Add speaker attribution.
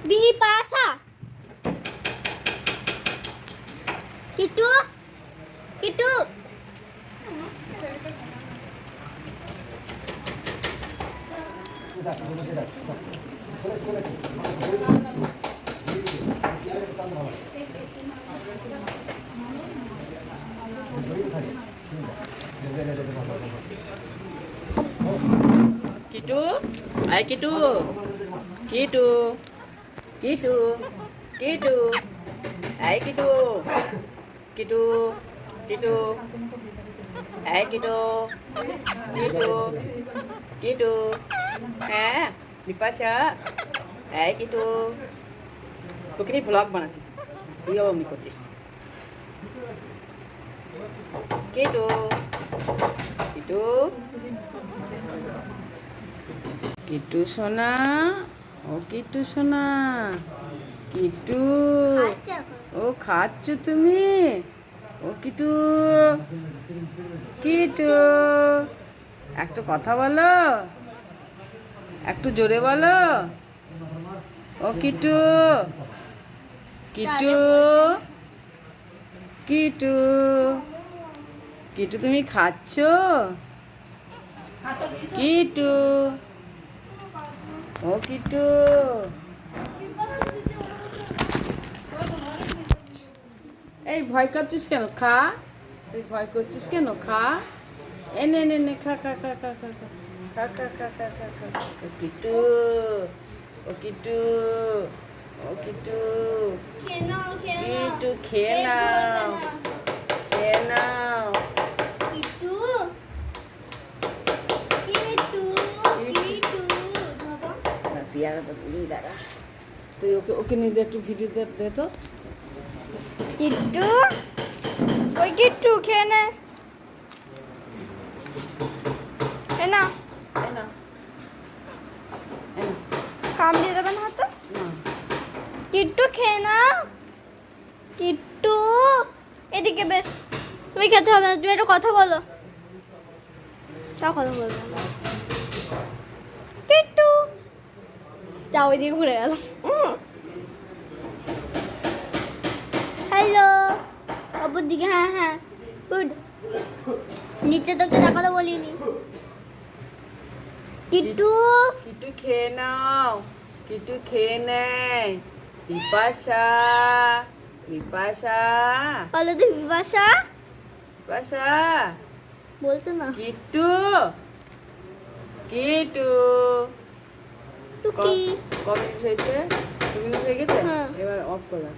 Speaker 1: বিপাশা কিটু কিটু
Speaker 2: কিটু আয় কিটু কিটু কিটু কিটু আয় কিটু কিটু কিটু আয় কিটু কিটু কিটু হ্যাঁ বিপাশা আয় কিটু তোকে নিয়ে ব্লগ বানাচ্ছি তুইও অমনি করছিস কিটু কিটু কিটু সোনা ও কিটু সোনা কিটু ও খাচ্ছ তুমি ও কিটু কিটু একটু কথা বলো একটু জোরে বলো ও কিটু কিটু কিটু কিটু তুমি খাচ্ছ কিটু ও কিটু এই ভয় করছিস কেন খা তুই ভয় করছিস কেন খা এনে নে নে খা খা খা খা খা খা খা খা খা খা খা খা ও কিটু ও কিটু ও কিটু কিটু খেয়ে নাও খেয়ে নাও
Speaker 1: কিটু কিটু কিটু
Speaker 2: পিয়ারা তো নিয়ে দাঁড়া তুই ওকে ওকে নিয়ে একটু ভিডিও দে তো
Speaker 1: কিটু ওই কিটু খেয়ে নে এ না
Speaker 2: এই না
Speaker 1: কামড়িয়ে দেবে না হাতে কিট্টু খেয়ে না কিট্টু এদিকে বেশ তুমি খেতে হবে না তুমি একটু কথা বলো তা কথা বলবো না। কিট্টু যাও ওইদিকে ঘুরে গেল হ্যালো অপর দিকে হ্যাঁ হ্যাঁ গুড নিচে তোকে তাকাতে বলিনি কিট্টু
Speaker 2: কিটু খেয়ে নাও কিটু খেয়ে নেয় বিপাশা বিপাশা
Speaker 1: বলো তো বিপাশা
Speaker 2: বিপাশা
Speaker 1: বলছে না
Speaker 2: কিটু কিটু
Speaker 1: টুকি
Speaker 2: ক মিনিট হয়েছে 2 মিনিট হয়ে গেছে
Speaker 1: হ্যাঁ।
Speaker 2: এবার অফ করলাম